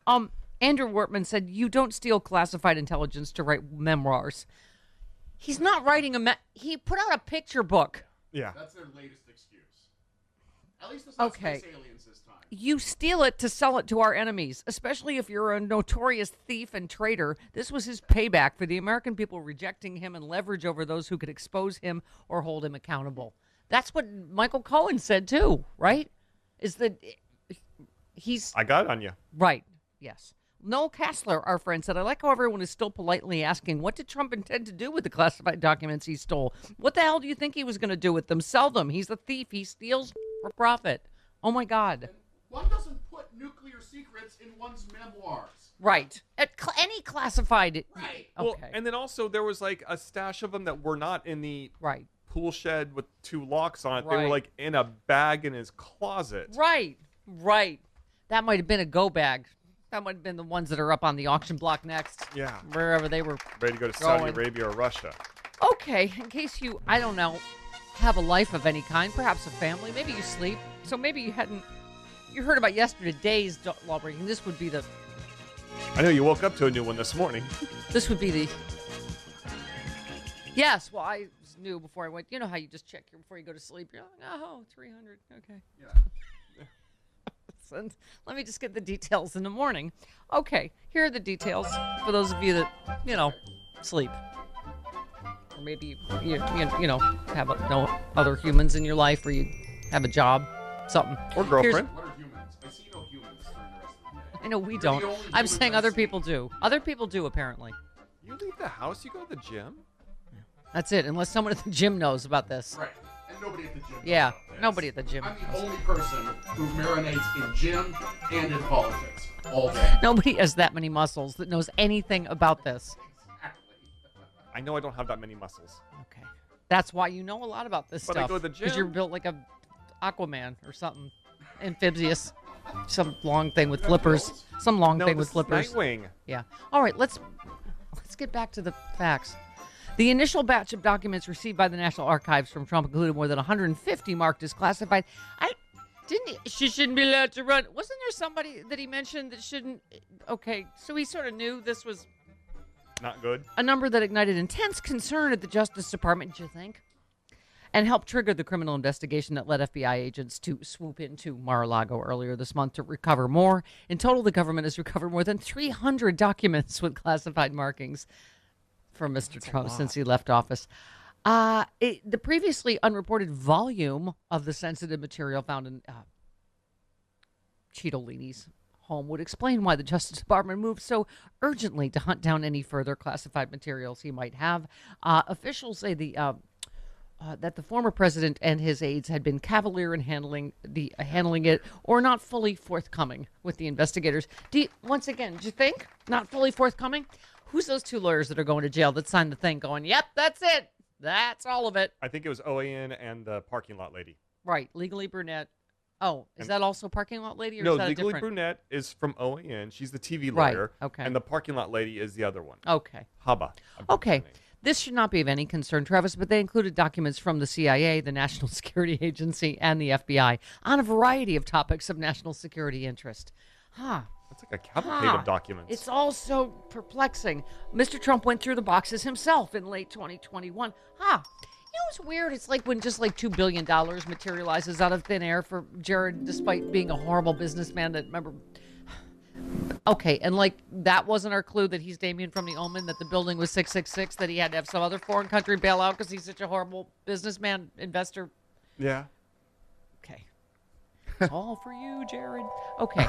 Andrew Wortman said, "You don't steal classified intelligence to write memoirs." He's not writing he put out a picture book. Yeah. That's their latest excuse. At least it's not space aliens this time. You steal it to sell it to our enemies, especially if you're a notorious thief and traitor. This was his payback for the American people rejecting him and leverage over those who could expose him or hold him accountable. That's what Michael Cohen said, too, right? Is that I got it on you. Right, yes. Noel Kassler, our friend, said, "I like how everyone is still politely asking, what did Trump intend to do with the classified documents he stole? What the hell do you think he was going to do with them? Sell them. He's a thief. He steals for profit." Oh, my God. And one doesn't put nuclear secrets in one's memoirs. Right. Any classified. Right. Okay. Well, and then also there was like a stash of them that were not in the pool shed with 2 locks on it. Right. They were like in a bag in his closet. Right. That might have been a go bag. That might have been the ones that are up on the auction block next. Yeah. Wherever they were ready to go to Saudi Arabia or Russia. Okay, in case you, I don't know, have a life of any kind, perhaps a family, maybe you sleep, so maybe you heard about yesterday's law breaking. This would be I know you woke up to a new one this morning. This would be the, yes, well, I knew before I went, you know how you just check before you go to sleep, you're like, oh, 300, okay. Yeah. And let me just get the details in the morning. Okay, here are the details for those of you that, sleep. Or maybe you have no other humans in your life, or you have a job, something. Or girlfriend. What are humans? I see no humans during the rest of the day. I know we don't. I'm saying other people do. Other people do, apparently. You leave the house, you go to the gym? That's it, unless someone at the gym knows about this. Right. And nobody at the gym. Yeah, nobody at the gym. I'm the only person who marinates in gym and in politics all day. Nobody has that many muscles that knows anything about this. Exactly. I know I don't have that many muscles. Okay. That's why you know a lot about this But stuff. I go to the gym. Because you're built like a Aquaman or something. Amphibious. Some long thing with flippers. Some long thing with flippers. Nightwing. Yeah. All right, let's get back to the facts. The initial batch of documents received by the National Archives from Trump included more than 150 marked as classified. She shouldn't be allowed to run. Wasn't there somebody that he mentioned that shouldn't? Okay, so he sort of knew this was not good. A number that ignited intense concern at the Justice Department, do you think? And helped trigger the criminal investigation that led FBI agents to swoop into Mar-a-Lago earlier this month to recover more. In total, the government has recovered more than 300 documents with classified markings from Mr. Trump since he left office. The previously unreported volume of the sensitive material found in Cittadini's home would explain why the Justice Department moved so urgently to hunt down any further classified materials he might have. Officials say that the former president and his aides had been cavalier in handling it, or not fully forthcoming with the investigators. Once again, do you think not fully forthcoming? Who's those 2 lawyers that are going to jail that signed the thing going, yep, that's it. That's all of it. I think it was OAN and the parking lot lady. Right. Legally Brunette. Oh, is that also parking lot lady? Or no, is that Legally a different... Brunette is from OAN. She's the TV lawyer. Right. Okay. And the parking lot lady is the other one. Okay. Haba. Okay. This should not be of any concern, Travis, but they included documents from the CIA, the National Security Agency, and the FBI on a variety of topics of national security interest. That's like a cavalcade of documents. It's all so perplexing. Mr. Trump went through the boxes himself in late 2021. You know what's weird? It's like when just like $2 billion materializes out of thin air for Jared, despite being a horrible businessman that, remember... Okay, and like that wasn't our clue that he's Damien from The Omen, that the building was 666, that he had to have some other foreign country bail out because he's such a horrible businessman, investor. Yeah. Okay. It's all for you, Jared. Okay.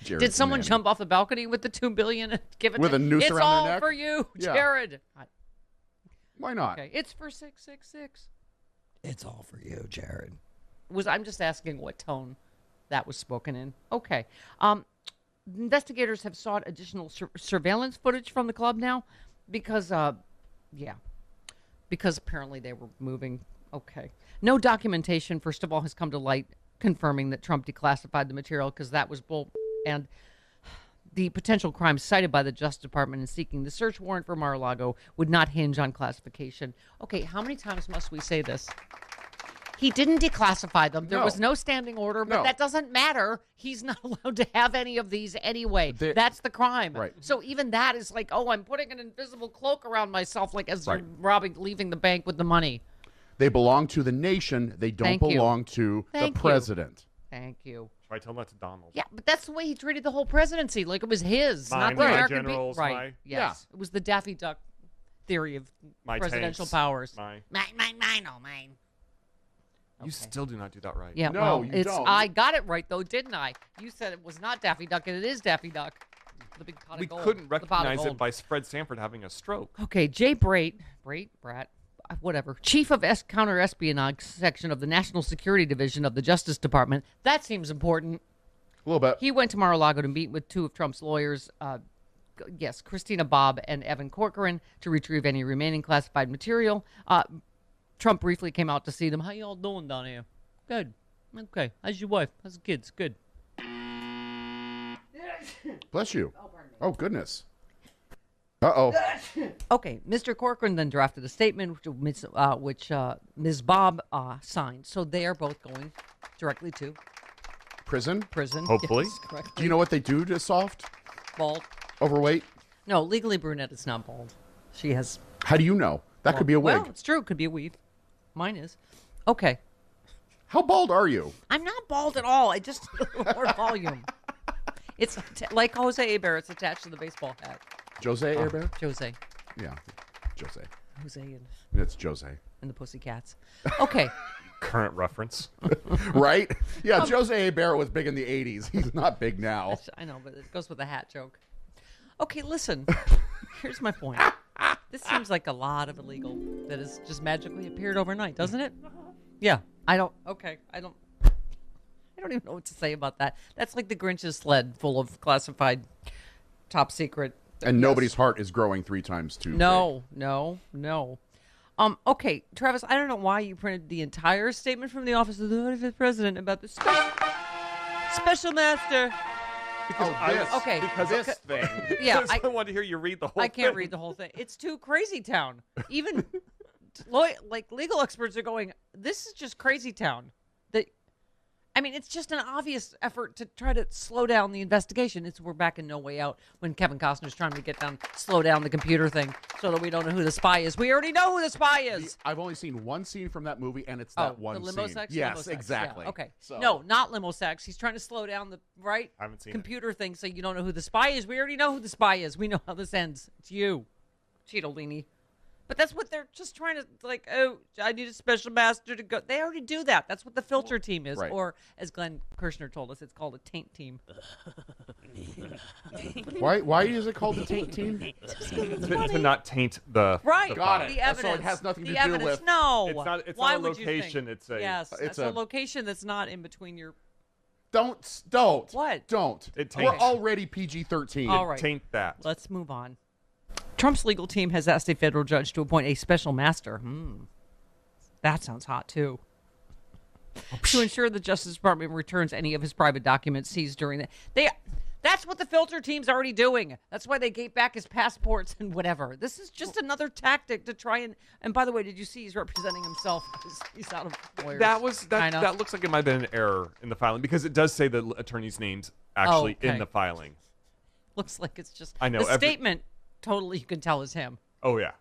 Did someone jump off the balcony with the $2 billion and give it with a noose around their neck? It's all for you, Jared. Why not? Okay, it's for 666. It's all for you, Jared. I'm just asking what tone that was spoken in. Okay. Investigators have sought additional surveillance footage from the club now because apparently they were moving. Okay. No documentation, first of all, has come to light confirming that Trump declassified the material because that was bull. And the potential crimes cited by the Justice Department in seeking the search warrant for Mar-a-Lago would not hinge on classification. Okay, how many times must we say this? He didn't declassify them. There No. was no standing order, but No. that doesn't matter. He's not allowed to have any of these anyway. That's the crime. Right. So even that is like, oh, I'm putting an invisible cloak around myself, like as Right. leaving the bank with the money. They belong to the nation. They don't Thank you. belong to Thank the you. president. Thank you. Try telling that to Donald. Yeah, but that's the way he treated the whole presidency, like it was his, Mine, not the my American generals, right. my- Yes. It was the Daffy Duck theory of My presidential tanks, powers. Mine. Mine, oh, mine. You still do not do that right. Yeah, No, well, you don't. I got it right, though, didn't I? You said it was not Daffy Duck, and it is Daffy Duck. The big pot of We gold. couldn't The pot of recognize it gold. by Fred Sanford having a stroke. Okay, Jay Brat, whatever, chief of counter-espionage section of the National Security Division of the Justice Department. That seems important. A little bit. He went to Mar-a-Lago to meet with two of Trump's lawyers, Christina Bobb and Evan Corcoran, to retrieve any remaining classified material. Trump briefly came out to see them. How y'all doing down here? Good. Okay. How's your wife? How's the kids? Good. Bless you. Oh, goodness. Uh-oh. Okay. Mr. Corcoran then drafted a statement which Ms. Bobb signed. So they are both going directly to Prison? prison. Hopefully. Yes, correctly. Do you know what they do to soft? Bald. Overweight? No, legally brunette is not bald. She has. How do you know? That could be a wig. Well, it's true. It could be a weave. Mine is. Okay. How bald are you? I'm not bald at all. I just more volume. It's like Jose Abear. It's attached to the baseball hat. Jose Airbear? Jose. Yeah. Jose. Jose and It's Jose. the Pussycats. Okay. Current reference. Right? Yeah, Jose Abear was big in the 80s. He's not big now. I know, but it goes with the hat joke. Okay, listen. Here's my point. This seems like a lot of illegal that has just magically appeared overnight, doesn't it? Yeah. I don't even know what to say about that. That's like the Grinch's sled full of classified top secret. And nobody's heart is growing 3 times too. No. Okay, Travis, I don't know why you printed the entire statement from the office of the 25th president about the special master. Because okay. Because this thing. Yeah, Because I want to hear you read the whole thing. I can't read the whole thing. It's too crazy town. Even like legal experts are going, this is just crazy town. It's just an obvious effort to try to slow down the investigation. We're back in No Way Out when Kevin Costner's trying to slow down the computer thing so that we don't know who the spy is. We already know who the spy is. I've only seen one scene from that movie, and it's that one the limo scene. sex? Yes, Limo sex, exactly. yeah, okay. So. No, not limo sex. He's trying to slow down the I haven't seen computer thing so you don't know who the spy is. We already know who the spy is. We know how this ends. It's you, Cheetolini. But that's what they're just trying to, like, oh, I need a special master to go. They already do that. That's what the filter team is. Right. Or, as Glenn Kirschner told us, it's called a taint team. Why is it called the taint team? To not taint the Right. the Got file. it. The That's evidence. all it has nothing to the do evidence. with- No. It's Why not a would you think? location. It's a Yes. it's It's a- a location that's not in between your. Don't. What? Don't. It We're taints. already PG-13. All right. taint that. Let's move on. Trump's legal team has asked a federal judge to appoint a special master. That sounds hot, too. To ensure the Justice Department returns any of his private documents seized during that's what the filter team's already doing. That's why they gave back his passports and whatever. This is just another tactic to try and by the way, did you see he's representing himself? He's out of lawyers. That looks like it might have been an error in the filing because it does say the attorney's names actually okay. in the filing. Looks like it's just I know, the statement totally you can tell is him. Oh yeah.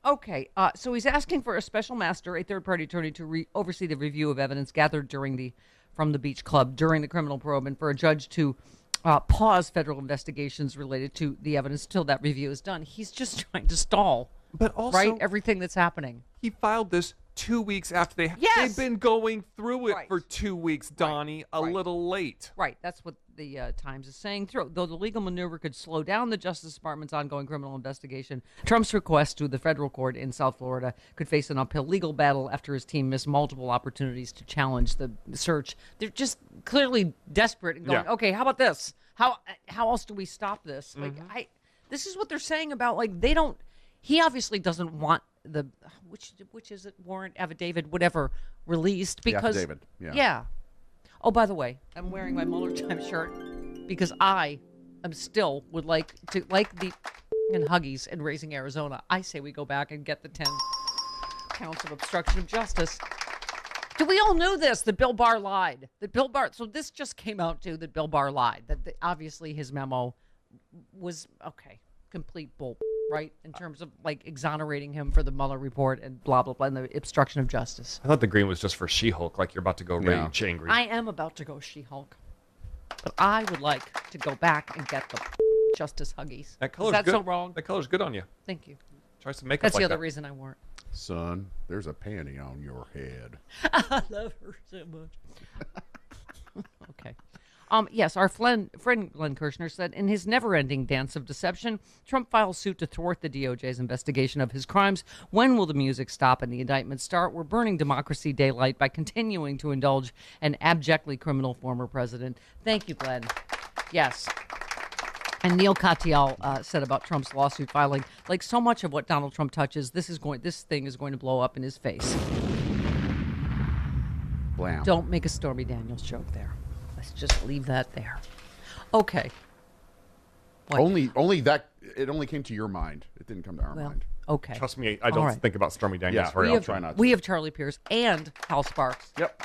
Okay, so he's asking for a special master, a third-party attorney, to oversee the review of evidence gathered from the beach club during the criminal probe, and for a judge to pause federal investigations related to the evidence till that review is done. He's just trying to stall, But also, right? Everything that's happening. He filed this 2 weeks after they've been going through it Right. for 2 weeks, Donnie. A little late. Right, that's what the Times is saying. Though the legal maneuver could slow down the Justice Department's ongoing criminal investigation, Trump's request to the federal court in South Florida could face an uphill legal battle after his team missed multiple opportunities to challenge the search. They're just clearly desperate and going, okay, how about this? How else do we stop this? Like, this is what they're saying about, like, they don't. He obviously doesn't want the which is it, warrant, affidavit, whatever, released because The affidavit, yeah. Oh, by the way, I'm wearing my Mueller time shirt because I am still would like the in Huggies and Raising Arizona. I say we go back and get the 10 counts of obstruction of justice. We all knew this, that Bill Barr lied. So this just came out, too, that Bill Barr lied. Obviously his memo was, complete bull, right? In terms of, exonerating him for the Mueller report and blah, blah, blah, and the obstruction of justice. I thought the green was just for She-Hulk, like you're about to go rage angry. I am about to go She-Hulk. But I would like to go back and get the Justice Huggies. That color's Is that good. so wrong? That color's good on you. Thank you. Try some makeup That's like the other that. reason I wore it. Son, there's a panty on your head. I love her so much. Okay. Yes, our friend Glenn Kirschner said, in his never-ending dance of deception, Trump files suit to thwart the DOJ's investigation of his crimes. When will the music stop and the indictment start? We're burning democracy daylight by continuing to indulge an abjectly criminal former president. Thank you, Glenn. Yes. And Neil Katyal said about Trump's lawsuit filing, like so much of what Donald Trump touches, this thing is going to blow up in his face. Blam. Don't make a Stormy Daniels joke there. Let's just leave that there. Okay. What? Only that. It only came to your mind. It didn't come to our mind. Okay. Trust me, I don't think about Stormy Daniels very I'll often. try not to. We have Charlie Pierce and Hal Sparks. Yep.